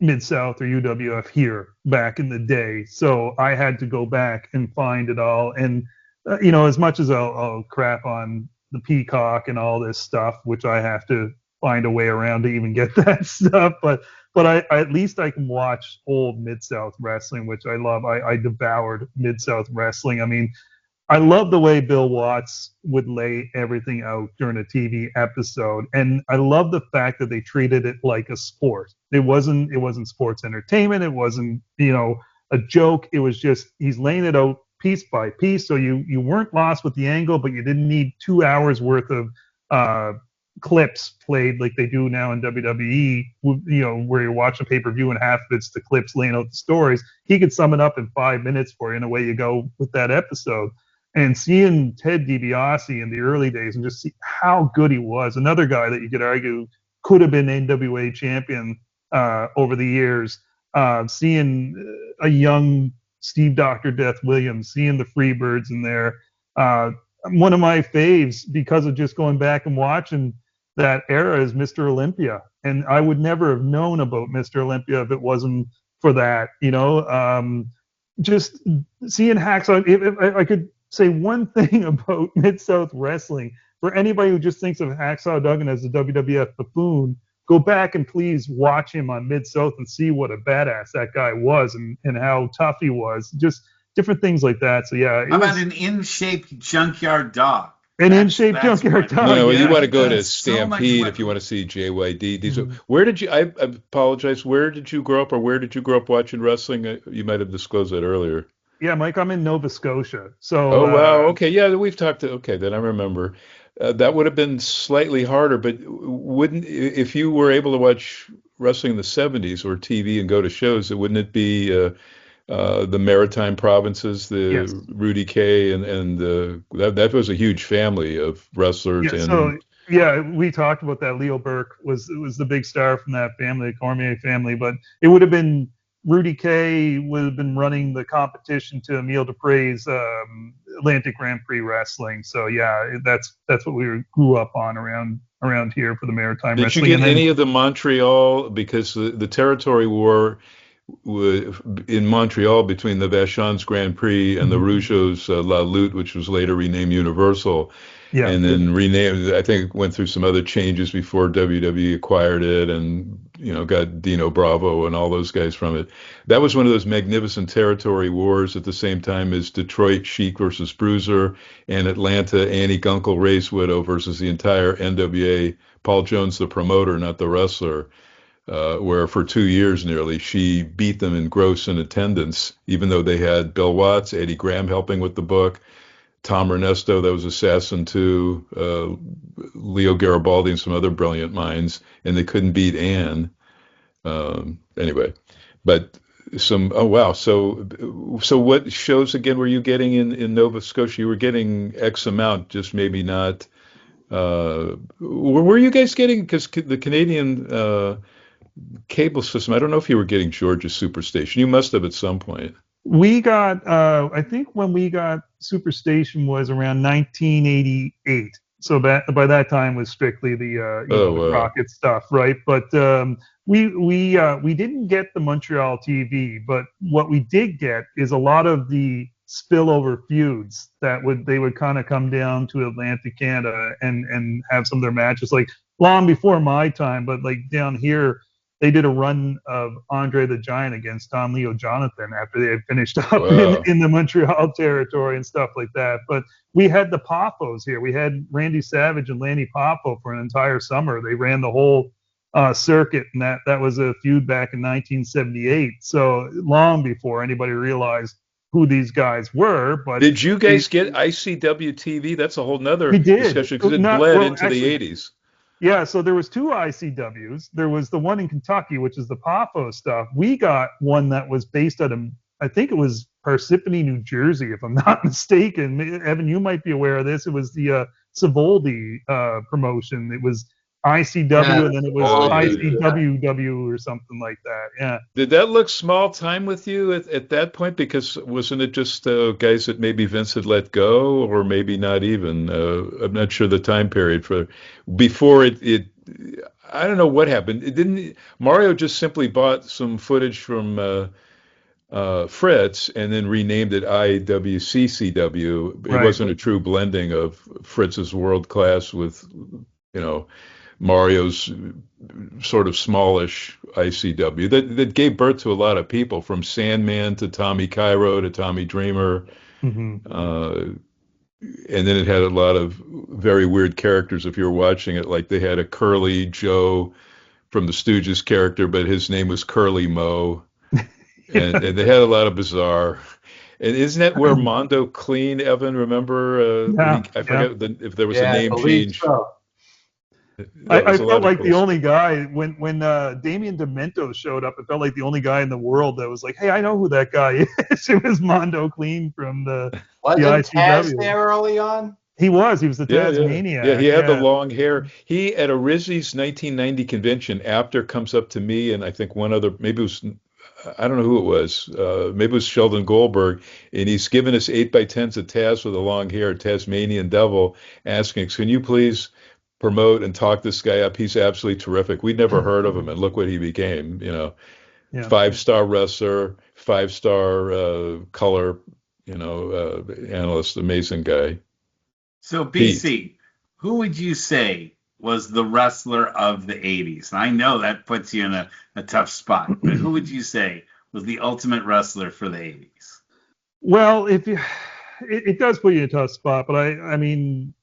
Mid-South or UWF here back in the day, so I had to go back and find it all. And as much as I'll crap on the Peacock and all this stuff, which I have to find a way around to even get that stuff, but I at least I can watch old Mid-South wrestling, which I love. I devoured Mid-South wrestling. I mean, I love the way Bill Watts would lay everything out during a TV episode, and I love the fact that they treated it like a sport. It wasn't sports entertainment. It wasn't a joke. It was just he's laying it out piece by piece, so you weren't lost with the angle, but you didn't need 2 hours worth of clips played like they do now in WWE. Where you're watching pay-per-view and half of it's the clips laying out the stories. He could sum it up in 5 minutes for you, and away you go with that episode. And seeing Ted DiBiase in the early days and just see how good he was, another guy that you could argue could have been NWA champion over the years, seeing a young Steve Dr. Death Williams, seeing the Freebirds in there. One of my faves, because of just going back and watching that era, is Mr. Olympia. And I would never have known about Mr. Olympia if it wasn't for that. Just seeing Hacksaw, if I could say one thing about Mid-South wrestling, for anybody who just thinks of Hacksaw Duggan as a WWF buffoon, go back and please watch him on Mid-South and see what a badass that guy was and how tough he was. Just different things like that. So yeah. How about an in-shape junkyard dog? An in-shape junkyard dog. You want to go to Stampede if you want to see JYD. Mm-hmm. Where did you? I apologize. Where did you grow up, or where did you grow up watching wrestling? You might have disclosed that earlier. Yeah, Mike, I'm in Nova Scotia. So. Oh wow. Okay. Yeah, we've talked to. Okay, then I remember. That would have been slightly harder, but wouldn't, if you were able to watch wrestling in the 70s or TV and go to shows, wouldn't it be the Maritime provinces, yes. Rudy Kay and that was a huge family of wrestlers. Yeah, we talked about that. Leo Burke was the big star from that family, the Cormier family, but it would have been. Rudy Kay would have been running the competition to Emile Dupre's Atlantic Grand Prix Wrestling. So yeah, that's what we grew up on around here for the Maritime Wrestling. Did you get any of the Montreal, because the territory war in Montreal between the Vachon's Grand Prix and the Rougeau's La Lutte, which was later renamed Universal. Yeah. And then renamed, I think went through some other changes before WWE acquired it and, got Dino Bravo and all those guys from it. That was one of those magnificent territory wars at the same time as Detroit Sheik versus Bruiser and Atlanta Annie Gunkel Race Widow versus the entire NWA, Paul Jones, the promoter, not the wrestler, where for 2 years nearly she beat them in gross in attendance, even though they had Bill Watts, Eddie Graham helping with the book, Tom Ernesto, that was Assassin 2, Leo Garibaldi, and some other brilliant minds, and they couldn't beat Ann. Anyway, but oh wow. So what shows again were you getting in Nova Scotia? You were getting X amount, just maybe not. Were you guys getting, because the Canadian cable system, I don't know if you were getting Georgia Superstation. You must have at some point. We got, I think when we got Superstation was around 1988. So by that time was strictly the the Crockett stuff, right? But we didn't get the Montreal TV, but what we did get is a lot of the spillover feuds that they would kind of come down to Atlantic Canada and have some of their matches, like long before my time, but like down here. They did a run of Andre the Giant against Don Leo Jonathan after they had finished up in the Montreal territory and stuff like that. But we had the Poffos here. We had Randy Savage and Lanny Poffo for an entire summer. They ran the whole circuit, and that was a feud back in 1978. So long before anybody realized who these guys were, but Did you guys get ICW TV? That's a whole nother we did. discussion because it Not, bled well, into actually, the 80s. Yeah, so there was two ICWs. There was the one in Kentucky, which is the PAFO stuff. We got one that was based out of, I think it was Parsippany, New Jersey, if I'm not mistaken. Evan, you might be aware of this. It was the Savoldi promotion. It was ICW, and then it was ICWW or something like that. Yeah. Did that look small time with you at that point? Because wasn't it just guys that maybe Vince had let go, or maybe not even? I'm not sure the time period for before it. I don't know what happened. It didn't. Mario just simply bought some footage from Fritz and then renamed it IWCCW. It wasn't a true blending of Fritz's world class with, Mario's sort of smallish ICW that gave birth to a lot of people, from Sandman to Tommy Cairo to Tommy Dreamer. And then it had a lot of very weird characters if you were watching it. Like they had a Curly Joe from the Stooges character, but his name was Curly Moe. And they had a lot of bizarre. And isn't that where Mondo Clean, Evan, remember? I forget if there was a name change. So. I felt like the only guy when Damien Demento showed up. It felt like the only guy in the world that was like, "Hey, I know who that guy is." It was Mondo Clean from the ICW. Taz there early on? He was the Tasmaniac. Yeah, he had the long hair. He at a RISD's 1990 convention after comes up to me and I think one other, maybe it was, I don't know who it was. Maybe it was Sheldon Goldberg, and he's giving us 8x10s of Taz with the long hair, Tasmanian Devil, asking, "Can you please promote and talk this guy up? He's absolutely terrific. We'd never heard of him, and look what he became. 5-star wrestler, 5-star color, analyst, amazing guy." So BC, who would you say was the wrestler of the 80s? And I know that puts you in a tough spot, but who would you say was the ultimate wrestler for the 80s? Well, it does put you in a tough spot, but I mean,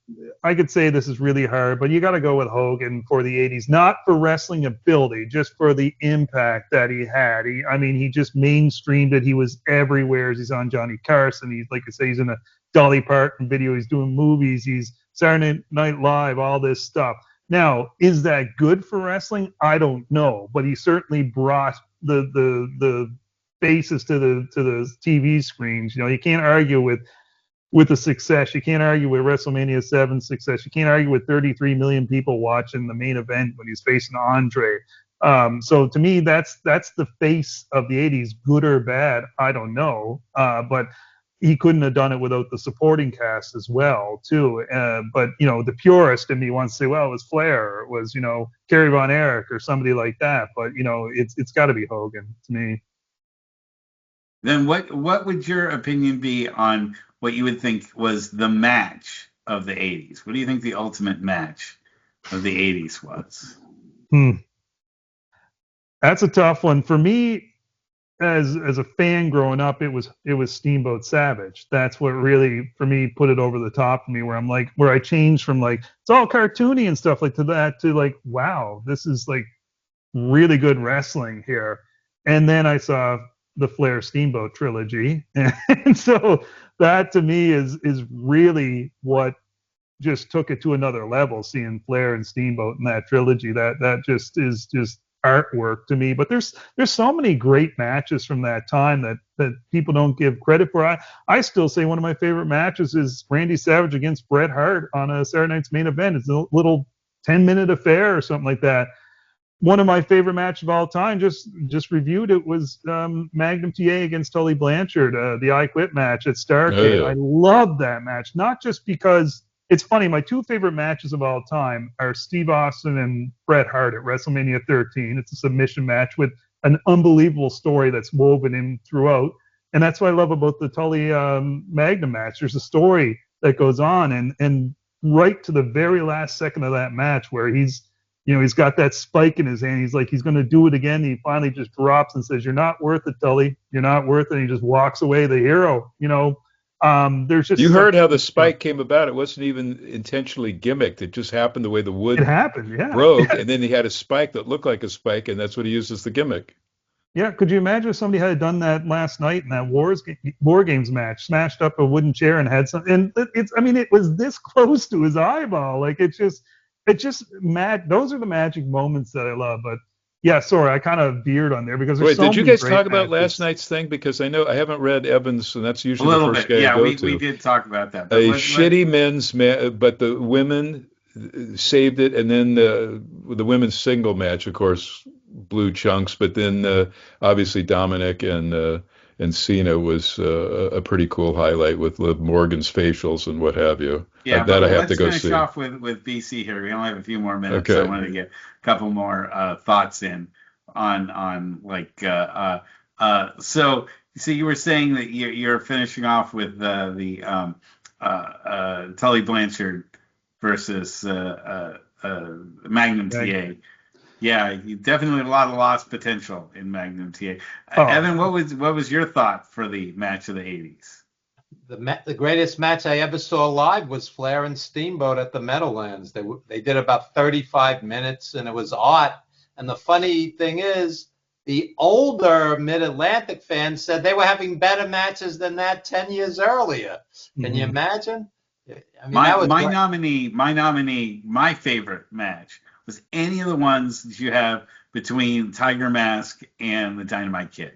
I could say this is really hard, but you got to go with Hogan for the 80s, not for wrestling ability, just for the impact that he had. He just mainstreamed it. He was everywhere. He's on Johnny Carson. He's, like I say, he's in a Dolly Parton video. He's doing movies. He's Saturday Night Live, all this stuff. Now, is that good for wrestling? I don't know, but he certainly brought the faces to the TV screens. You can't argue with the success. You can't argue with WrestleMania 7 success. You can't argue with 33 million people watching the main event when he's facing Andre. So to me, that's the face of the 80s, good or bad, I don't know. But he couldn't have done it without the supporting cast as well, too. But the purist in me wants to say, well, it was Flair, or it was, Kerry Von Erich or somebody like that. But, it's got to be Hogan to me. Then what would your opinion be on what you would think was the match of the 80s? What do you think the ultimate match of the 80s was? That's a tough one. For me, as a fan growing up, it was Steamboat Savage. That's what really, for me, put it over the top for me, where I changed from like, it's all cartoony and stuff like to that to like, wow, this is like really good wrestling here. And then I saw the Flair Steamboat trilogy. And so that to me is really what just took it to another level, seeing Flair and Steamboat in that trilogy. That just is just artwork to me. But there's so many great matches from that time that people don't give credit for. I still say one of my favorite matches is Randy Savage against Bret Hart on a Saturday Night's Main Event. It's a little 10-minute affair or something like that. One of my favorite matches of all time, just reviewed it, was Magnum TA against Tully Blanchard, the I Quit match at Starrcade. I love that match, not just because it's funny. My two favorite matches of all time are Steve Austin and Bret Hart at WrestleMania 13. It's a submission match with an unbelievable story that's woven in throughout, and that's what I love about the Tully Magnum match. There's a story that goes on, and right to the very last second of that match, where he's got that spike in his hand. He's like, he's going to do it again. He finally just drops and says, "You're not worth it, Tully. You're not worth it." And he just walks away, the hero. There's just. You heard how the spike came about. It wasn't even intentionally gimmicked. It just happened the way the wood it happened, yeah. broke, and then he had a spike that looked like a spike, and that's what he used as the gimmick. Yeah, could you imagine if somebody had done that last night in that War Games match, smashed up a wooden chair and had some, and it's, I mean, it was this close to his eyeball. Like it's just mad. Those are the magic moments that I love. But yeah, sorry, I kind of veered on there because there's Wait, so did you many guys great talk about last matches. night's thing? Because I know I haven't read Evans, and that's A usually the little first bit. guy I Yeah, go we to. did talk about that. But A let shitty men's, but the women saved it, and then the women's single match, of course, blew chunks. But then obviously Dominic and Cena was a pretty cool highlight with Liv Morgan's facials and what have you. Yeah, That but I have to let's go finish see. off with BC here. We only have a few more minutes. So I Okay. wanted to get a couple more thoughts in on like so you were saying that you're finishing off with the Tully Blanchard versus Magnum TA. Yeah, you definitely a lot of lost potential in Magnum TA. Oh. Evan, what was your thought for the match of the 80s? The greatest match I ever saw live was Flair and Steamboat at the Meadowlands. They did about 35 minutes, and it was art. And the funny thing is, the older Mid-Atlantic fans said they were having better matches than that 10 years earlier. Can you imagine? I mean, my nominee, my favorite match was any of the ones that you have between Tiger Mask and the Dynamite Kid.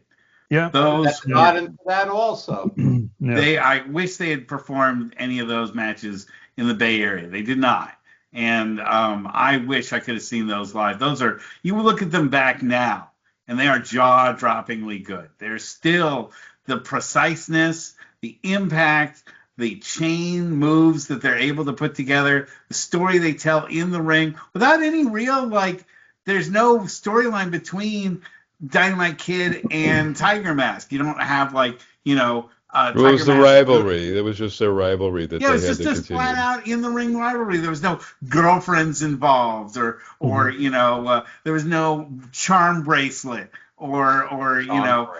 Yeah, those got into that also. Yeah. I wish they had performed any of those matches in the Bay Area. They did not, and I wish I could have seen those live. Those are, you look at them back now, and they are jaw-droppingly good. They're still the preciseness, the impact, the chain moves that they're able to put together, the story they tell in the ring without any real, like, there's no storyline between Dynamite Kid and Tiger Mask. You don't have, like, you know, It was the rivalry. It was just their rivalry that yeah, they it was had just, to just continue. flat out in the ring rivalry. There was no girlfriends involved, or you know, there was no charm bracelet, or you know,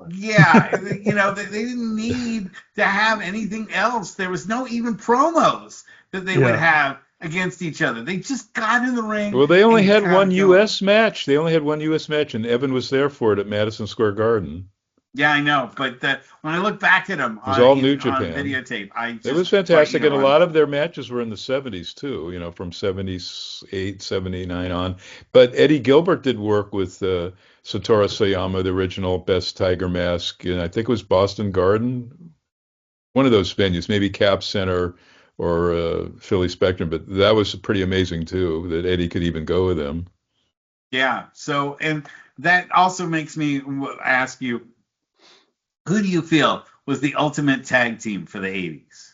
yeah, you know, they didn't need to have anything else. There was no even promos that they would have against each other. They just got in the ring. Well, they only and had got one going. U.S. match. They only had one U.S. match, and Evan was there for it at Madison Square Garden. Yeah, I know, but when I look back at them It was all on New Japan. videotape, It was fantastic, and a lot of their matches were in the 70s too, you know, from 78, 79 on. But Eddie Gilbert did work with Satoru Sayama, the original Best Tiger Mask, and I think it was Boston Garden, one of those venues, maybe Cap Center or Philly Spectrum, but that was pretty amazing too, that Eddie could even go with him. Yeah, so, and that also makes me ask you, who do you feel was the ultimate tag team for the 80s?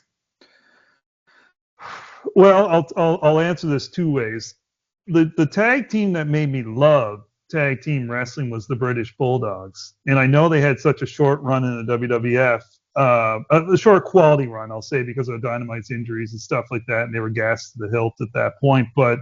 Well, I'll answer this two ways. The tag team that made me love tag team wrestling was the British Bulldogs, and I know they had such a short run in the WWF, a short quality run, I'll say, because of Dynamite's injuries and stuff like that, and they were gassed to the hilt at that point. But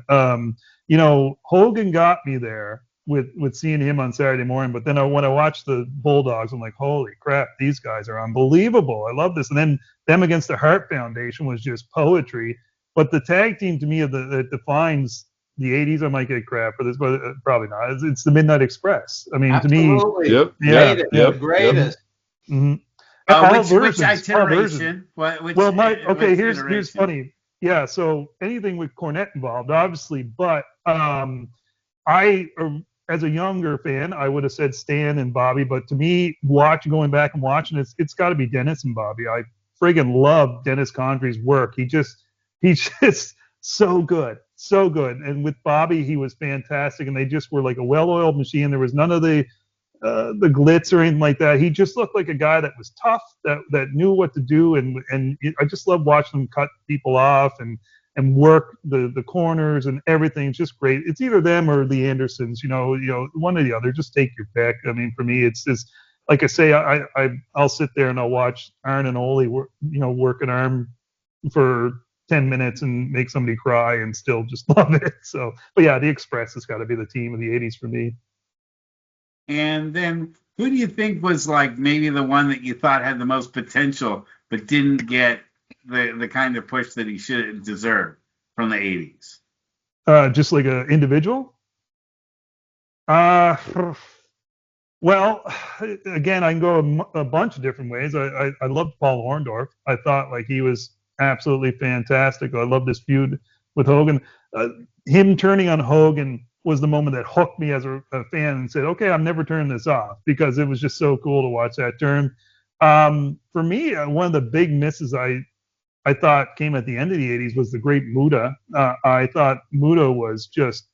you know, Hogan got me there with seeing him on Saturday morning. But then when I watched the Bulldogs, I'm like, holy crap, these guys are unbelievable. I love this. And then them against the Hart Foundation was just poetry. But the tag team to me that defines the 80s, I might get crap for this, but probably not. It's the Midnight Express. I mean, Absolutely. to me, the greatest. Mm-hmm. Which iteration? Here's funny. Yeah, so anything with Cornette involved, obviously, but as a younger fan, I would have said Stan and Bobby, but to me, going back and watching it, it's got to be Dennis and Bobby. I friggin' love Dennis Condrey's work. He's just so good. And with Bobby, he was fantastic, and they just were like a well-oiled machine. There was none of the glitz or anything like that. He just looked like a guy that was tough, that knew what to do, and I just love watching him cut people off and work the corners and everything. It's just great. It's either them or the Andersons, you know, one or the other. Just take your pick. I mean, for me, it's just like I say, I'll sit there and I'll watch Arn and Ole work an arm for 10 minutes and make somebody cry and still just love it. So, but yeah, the Express has got to be the team of the 80s for me. And then who do you think was like maybe the one that you thought had the most potential but didn't get the kind of push that he should deserve from the 80s? Just like an individual? Well, again, I can go a bunch of different ways. I loved Paul Orndorff. I thought like he was absolutely fantastic. I loved his feud with Hogan. Uh, him turning on Hogan was the moment that hooked me as a fan and said, okay, I'm never turning this off because it was just so cool to watch that turn. For me, one of the big misses I thought came at the end of the 80s was the great Muta. I thought Muta was just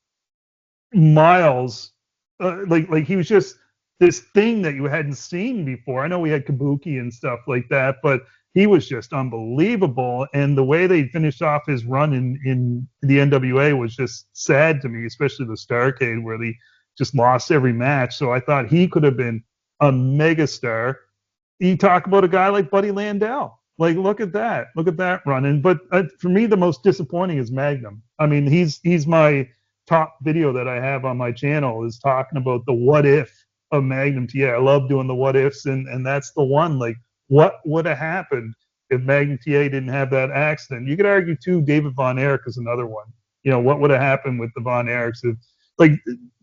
miles, like he was just this thing that you hadn't seen before. I know we had Kabuki and stuff like that, but he was just unbelievable. And the way they finished off his run in the NWA was just sad to me, especially the Starrcade where he just lost every match. So I thought he could have been a megastar. You talk about a guy like Buddy Landau. Like, look at that running. But for me, the most disappointing is Magnum. I mean, he's my top video that I have on my channel is talking about the what if of Magnum TA. I love doing the what ifs, and that's the one. Like, what would have happened if Magnum TA didn't have that accident? You could argue too. David Von Erich is another one. You know, what would have happened with the Von Erichs if, like,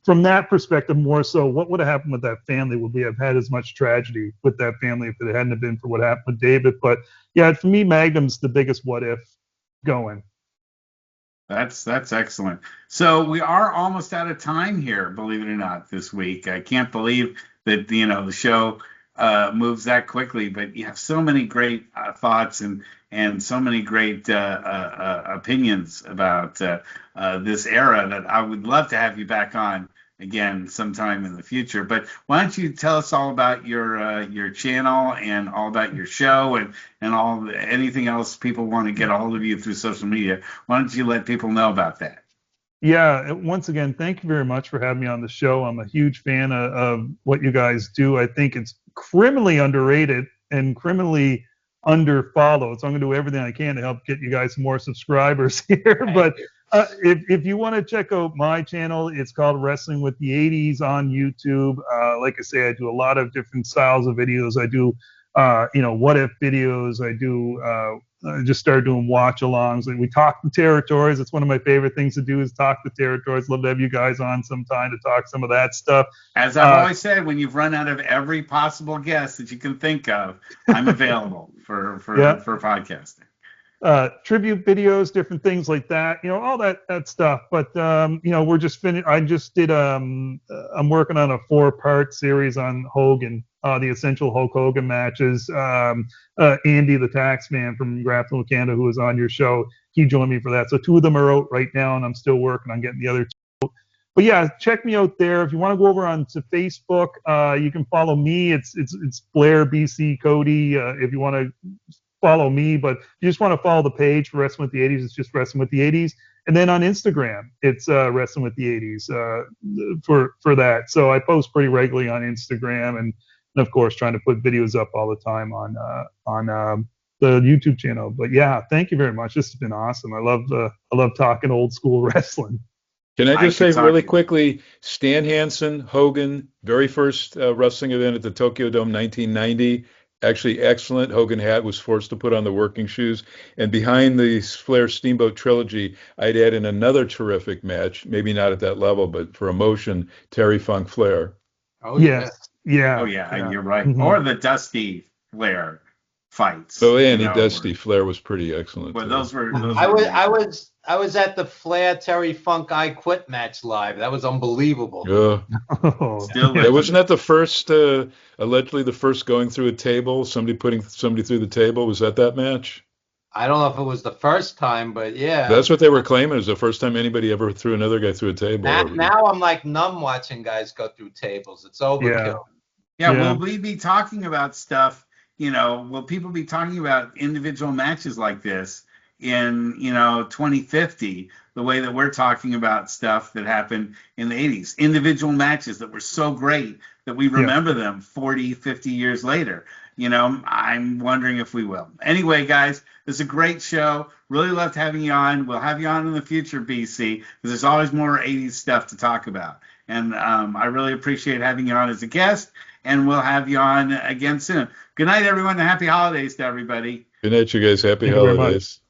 from that perspective, more so, what would have happened with that family? Would we have had as much tragedy with that family if it hadn't have been for what happened with David? But yeah, for me, Magnum's the biggest what if going. That's excellent. So we are almost out of time here, believe it or not, this week. I can't believe that the show moves that quickly, but you have so many great thoughts and so many great opinions about this era that I would love to have you back on again sometime in the future. But why don't you tell us all about your channel and all about your show and anything else people want to get a hold of you through social media? Why don't you let people know about that? Yeah, once again, thank you very much for having me on the show. I'm a huge fan of what you guys do. I think it's criminally underrated and criminally underfollowed. So I'm going to do everything I can to help get you guys more subscribers here. But if you want to check out my channel, it's called Wrestling with the 80s on YouTube. Like I say, I do a lot of different styles of videos. I do, what if videos. I do. I just started doing watch-alongs. We talk the territories. It's one of my favorite things to do is talk the territories. Love to have you guys on sometime to talk some of that stuff. As I've always said, when you've run out of every possible guest that you can think of, I'm available for podcasting. Tribute videos, different things like that, all that stuff. But we're just finished. I just did. I'm working on a 4-part series on Hogan, the essential Hulk Hogan matches. Andy the Taxman from Grappling with Canada, who was on your show, he joined me for that. So 2 of them are out right now, and I'm still working on getting the other 2. But yeah, check me out there. If you want to go over onto Facebook, you can follow me. It's Blair BC Cody. If you want to follow me, but if you just want to follow the page for Wrestling with the 80s, it's just Wrestling with the 80s. And then on Instagram, it's Wrestling with the 80s for that. So I post pretty regularly on Instagram, and of course trying to put videos up all the time on the YouTube channel. But yeah, thank you very much. This has been awesome. I love talking old school wrestling. Can I just say really quickly, Stan Hansen, Hogan, very first wrestling event at the Tokyo Dome, 1990. Actually excellent. Hogan was forced to put on the working shoes. And behind the Flair Steamboat trilogy, I'd add in another terrific match, maybe not at that level, but for emotion, Terry Funk Flair. Oh, yes. Yeah. Oh, yeah, you're right. Mm-hmm. Or the Dusty Flair fights. Oh, yeah, and Dusty Flair was pretty excellent. Well, those were I was at the Flair Terry Funk I Quit match live. That was unbelievable. Yeah. Wasn't that the first, allegedly the first going through a table, somebody putting somebody through the table? Was that match? I don't know if it was the first time, but yeah. That's what they were claiming. It was the first time anybody ever threw another guy through a table. Now I'm like numb watching guys go through tables. It's overkill. Yeah, will we be talking about stuff, will people be talking about individual matches like this in 2050, the way that we're talking about stuff that happened in the 80s, individual matches that were so great that we remember them 40, 50 years later? I'm wondering if we will. Anyway, guys, this is a great show. Really loved having you on. We'll have you on in the future, BC, because there's always more 80s stuff to talk about. And I really appreciate having you on as a guest, and we'll have you on again soon. Good night, everyone, and happy holidays to everybody. Good night, you guys. Happy holidays.